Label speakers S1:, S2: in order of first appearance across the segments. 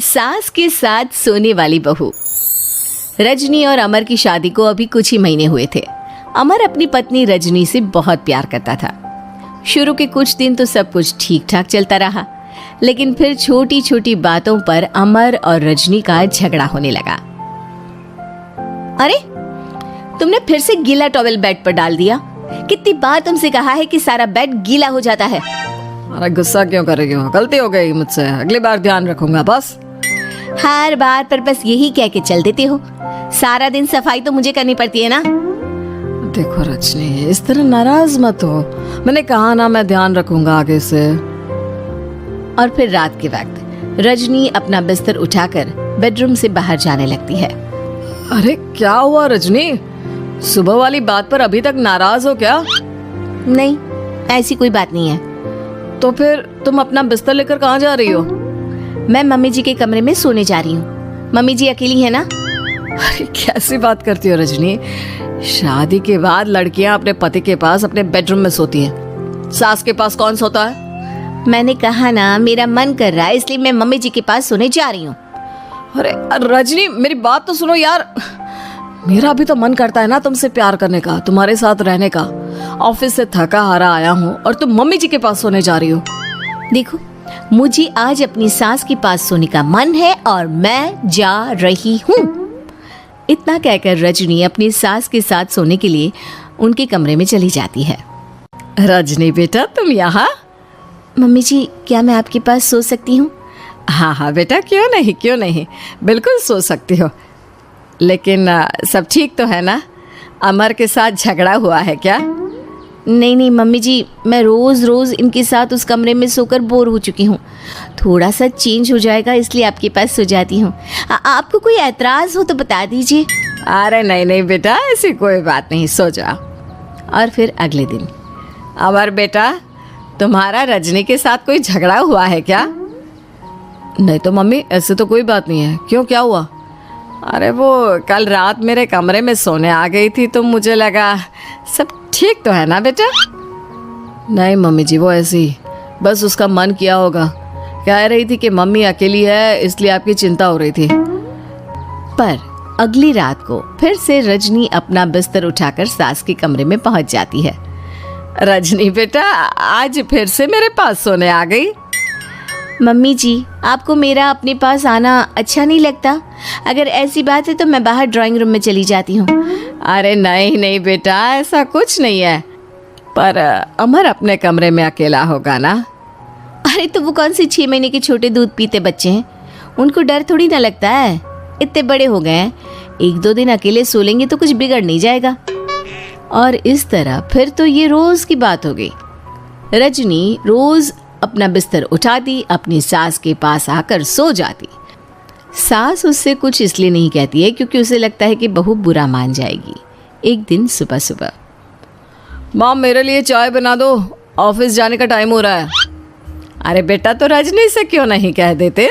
S1: सास के साथ सोने वाली बहू। रजनी और अमर की शादी को अभी कुछ ही महीने हुए थे। अमर अपनी पत्नी रजनी से बहुत प्यार करता था। शुरू के कुछ दिन तो सब कुछ ठीक ठाक चलता रहा, लेकिन फिर छोटी छोटी बातों पर अमर और रजनी का झगड़ा होने लगा। अरे, तुमने फिर से गीला टॉवेल बेड पर डाल दिया। कितनी बार तुमसे कहा है कि सारा बेड गीला हो जाता है।
S2: अरे गुस्सा क्यों कर रही हो? गलती हो गई मुझसे, अगली बार ध्यान रखूंगा। बस
S1: हर बार पर बस यही कह के चल देते हो। सारा दिन सफाई तो मुझे करनी पड़ती है ना।
S2: देखो रजनी, इस तरह नाराज मत हो। मैंने कहा ना, मैं ध्यान रखूंगा आगे से।
S1: और फिर रात के वक्त रजनी अपना बिस्तर उठाकर बेडरूम से बाहर जाने लगती है।
S2: अरे क्या हुआ रजनी? सुबह वाली बात पर अभी तक नाराज हो क्या?
S1: नहीं, ऐसी कोई बात नहीं है।
S2: तो फिर तुम अपना बिस्तर लेकर कहाँ जा रही हो?
S1: मैं मम्मी जी के कमरे में सोने जा रही हूँ। मम्मी जी अकेली है ना।
S2: अरे कैसी बात करती हो रजनी? शादी के बाद लड़कियां अपने पति के पास अपने बेडरूम में सोती हैं। सास के पास कौन सोता है?
S1: मैंने कहा ना, मेरा मन कर रहा है इसलिए मैं मम्मी जी के पास सोने जा रही हूँ।
S2: अरे रजनी, मेरी बात तो सुनो यार। मेरा भी तो मन करता है ना तुमसे प्यार करने का, तुम्हारे साथ रहने का। ऑफिस से थका हारा आया हूँ और तुम मम्मी जी के पास सोने जा रही हो।
S1: देखो, मुझे आज अपनी सास के पास सोने का मन है और मैं जा रही हूँ। इतना कहकर रजनी अपनी सास के साथ सोने के लिए उनके कमरे में चली जाती है।
S2: रजनी बेटा, तुम यहाँ?
S1: मम्मी जी, क्या मैं आपके पास सो सकती हूँ?
S2: हाँ हाँ बेटा, क्यों नहीं, क्यों नहीं, बिल्कुल सो सकती हो। लेकिन सब ठीक तो है ना? अमर के साथ झगड़ा हुआ है क्या?
S1: नहीं नहीं मम्मी जी, मैं रोज़ रोज़ इनके साथ उस कमरे में सोकर बोर हो चुकी हूँ। थोड़ा सा चेंज हो जाएगा इसलिए आपके पास सो जाती हूँ। आपको कोई एतराज़ हो तो बता दीजिए।
S2: अरे नहीं नहीं बेटा, ऐसी कोई बात नहीं, सो जाओ।
S1: और फिर अगले दिन।
S2: अमर बेटा, तुम्हारा रजनी के साथ कोई झगड़ा हुआ है क्या? नहीं तो मम्मी, ऐसे तो कोई बात नहीं है। क्यों, क्या हुआ? अरे वो कल रात मेरे कमरे में सोने आ गई थी तो मुझे लगा सब ठीक तो है ना बेटा? नहीं मम्मी जी, वो ऐसे ही बस उसका मन किया होगा। कह रही थी कि मम्मी अकेली है इसलिए आपकी चिंता हो रही थी।
S1: पर अगली रात को फिर से रजनी अपना बिस्तर उठाकर सास के कमरे में पहुंच जाती है।
S2: रजनी बेटा, आज फिर से मेरे पास सोने आ गई।
S1: मम्मी जी, आपको मेरा अपने पास आना अच्छा नहीं लगता? अगर ऐसी बात है तो मैं बाहर ड्राइंग रूम में चली जाती हूँ।
S2: अरे नहीं नहीं बेटा, ऐसा कुछ नहीं है। पर अमर अपने कमरे में अकेला होगा ना?
S1: अरे तो वो कौन से 6 महीने के छोटे दूध पीते बच्चे हैं, उनको डर थोड़ी ना लगता है। इतने बड़े हो गए हैं, 1-2 दिन अकेले सो लेंगे तो कुछ बिगड़ नहीं जाएगा। और इस तरह फिर तो ये रोज की बात हो गई। रजनी रोज अपना बिस्तर उठाती, अपनी सास के पास आकर सो जाती। सास उससे कुछ इसलिए नहीं कहती है क्योंकि उसे लगता है कि बहू बुरा मान जाएगी। एक दिन सुबह सुबह,
S2: माँ मेरे लिए चाय बना दो, ऑफिस जाने का टाइम हो रहा है। अरे बेटा, तो रजनी से क्यों नहीं कह देते?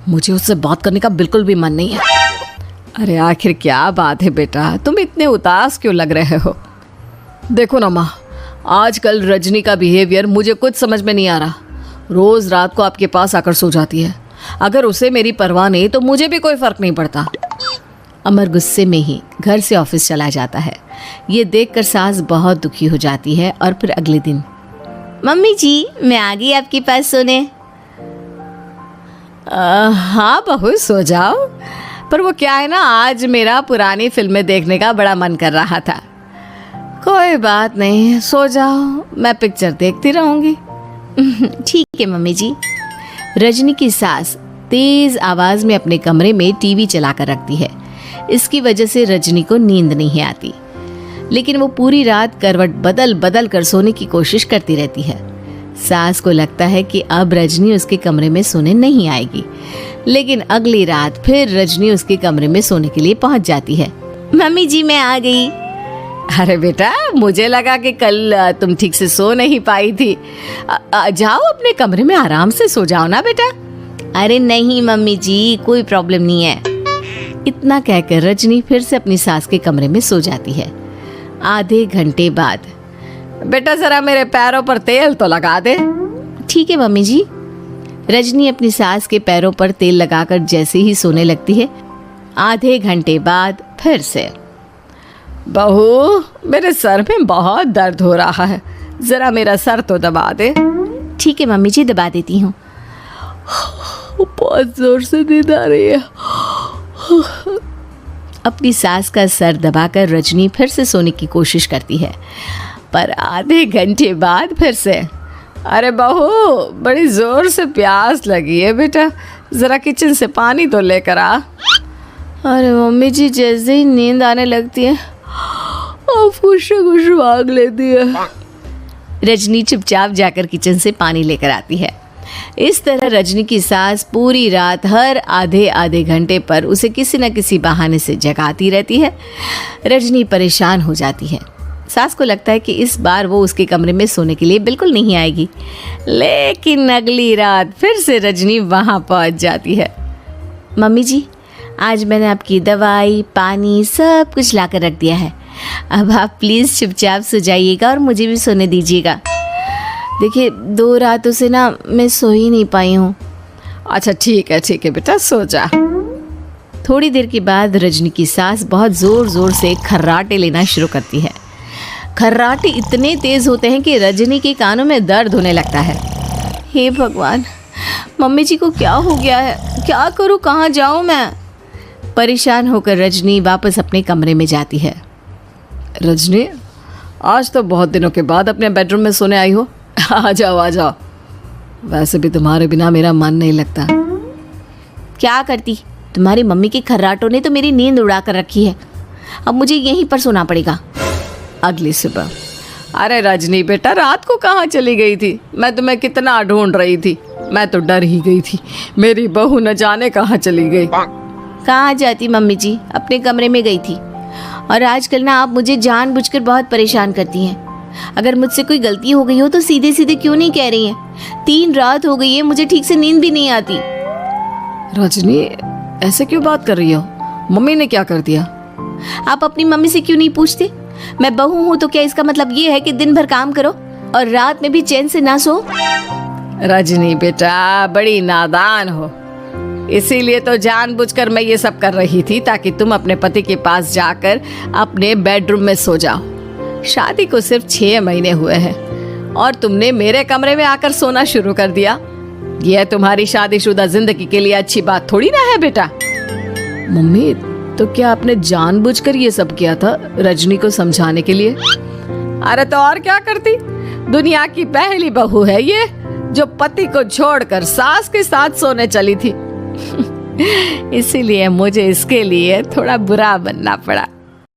S2: मुझे उससे बात करने का बिल्कुल भी मन नहीं है। अरे आखिर क्या बात है बेटा, तुम इतने उदास क्यों लग रहे हो? देखो ना माँ, आजकल रजनी का बिहेवियर मुझे कुछ समझ में नहीं आ रहा। रोज रात को आपके पास आकर सो जाती है। अगर उसे मेरी परवाह नहीं तो मुझे भी कोई फर्क नहीं पड़ता।
S1: अमर गुस्से में ही घर से ऑफिस चला जाता है। ये देखकर सास बहुत दुखी हो जाती है। और फिर अगले दिन, मम्मी जी, मैं आ गई आपके पास सोने।
S2: हाँ बहू, सो जाओ। पर वो क्या है ना, आज मेरा पुरानी फिल्में देखने का बड़ा मन कर रहा था। कोई बात नहीं, सो जाओ, मैं पिक्चर देखती रहूंगी।
S1: ठीक है मम्मी जी। रजनी की सास तेज आवाज में अपने कमरे में टीवी चलाकर रखती है। इसकी वजह से रजनी को नींद नहीं आती, लेकिन वो पूरी रात करवट बदल बदल कर सोने की कोशिश करती रहती है। सास को लगता है कि अब रजनी उसके कमरे में सोने नहीं आएगी, लेकिन अगली रात फिर रजनी उसके कमरे में सोने के लिए पहुंच जाती है। मम्मी जी, मैं आ गई।
S2: अरे बेटा, मुझे लगा कि कल तुम ठीक से सो नहीं पाई थी। जाओ अपने कमरे में आराम से सो जाओ ना बेटा।
S1: अरे नहीं मम्मी जी, कोई प्रॉब्लम नहीं है। इतना कहकर रजनी फिर से अपनी सास के कमरे में सो जाती है। आधे घंटे बाद,
S2: बेटा जरा मेरे पैरों पर तेल तो लगा दे।
S1: ठीक है मम्मी जी। रजनी अपनी सास के पैरों पर तेल लगाकर जैसे ही सोने लगती है, आधे घंटे बाद फिर से,
S2: बहू मेरे सर में बहुत दर्द हो रहा है, जरा मेरा सर तो दबा दे।
S1: ठीक है मम्मी जी, दबा देती हूँ।
S2: बहुत जोर से नींद आ रही है।
S1: अपनी सास का सर दबाकर रजनी फिर से सोने की कोशिश करती है,
S2: पर आधे घंटे बाद फिर से, अरे बहू बड़ी जोर से प्यास लगी है बेटा, जरा किचन से पानी तो लेकर आ।
S1: अरे मम्मी जी, जैसे ही नींद आने लगती है
S2: कुछ मांग लेती है।
S1: रजनी चुपचाप जाकर किचन से पानी लेकर आती है। इस तरह रजनी की सास पूरी रात हर आधे आधे घंटे पर उसे किसी न किसी बहाने से जगाती रहती है। रजनी परेशान हो जाती है। सास को लगता है कि इस बार वो उसके कमरे में सोने के लिए बिल्कुल नहीं आएगी, लेकिन अगली रात फिर से रजनी वहाँ पहुँच जाती है। मम्मी जी, आज मैंने आपकी दवाई, पानी सब कुछ लाकर रख दिया है। अब आप प्लीज़ चुपचाप सो जाइएगा और मुझे भी सोने दीजिएगा। देखिए, 2 रातों से ना मैं सो ही नहीं पाई हूँ।
S2: अच्छा ठीक है बेटा, सो जा।
S1: थोड़ी देर के बाद रजनी की सास बहुत ज़ोर ज़ोर से खर्राटे लेना शुरू करती है। खर्राटे इतने तेज़ होते हैं कि रजनी के कानों में दर्द होने लगता है। हे भगवान, मम्मी जी को क्या हो गया है? क्या करूँ, कहाँ जाऊँ मैं? परेशान होकर रजनी वापस अपने कमरे में जाती है।
S2: रजनी, आज तो बहुत दिनों के बाद अपने बेडरूम में सोने आई हो। आ जाओ। वैसे भी तुम्हारे बिना मेरा मन नहीं लगता।
S1: क्या करती, तुम्हारी मम्मी के खर्राटों ने तो मेरी नींद उड़ा कर रखी है। अब मुझे यहीं पर सोना पड़ेगा।
S2: अगली सुबह, अरे रजनी बेटा, रात को कहाँ चली गई थी? मैं तुम्हें कितना ढूंढ रही थी, मैं तो डर ही गई थी। मेरी बहू न जाने कहाँ चली गई।
S1: कहाँ जाती मम्मी जी, अपने कमरे में गई थी। और आजकल ना आप मुझे जानबूझकर बहुत परेशान करती हैं। अगर मुझसे कोई गलती हो गई हो तो सीधे सीधे क्यों नहीं कह रही हैं? 3 रात हो गई है, मुझे ठीक से नींद भी नहीं आती।
S2: रजनी, ऐसे क्यों बात कर रही हो? मम्मी ने क्या कर दिया?
S1: आप अपनी मम्मी से क्यों नहीं पूछते? मैं बहू हूँ तो क्या इसका मतलब ये है कि दिन भर काम करो और रात में भी चैन से ना सो?
S2: रजनी बेटा, बड़ी नादान हो, इसीलिए तो जानबूझकर मैं ये सब कर रही थी ताकि तुम अपने पति के पास जाकर अपने बेडरूम में सो जाओ। शादी को सिर्फ 6 महीने हुए हैं और तुमने मेरे कमरे में आकर सोना शुरू कर दिया। यह तुम्हारी शादीशुदा जिंदगी के लिए अच्छी बात थोड़ी ना है बेटा। मम्मी, तो क्या आपने जानबूझकर ये सब किया था रजनी को समझाने के लिए? अरे तो और क्या करती, दुनिया की पहली बहू है ये जो पति को छोड़कर सास के साथ सोने चली थी। इसीलिए मुझे इसके लिए थोड़ा बुरा बनना पड़ा।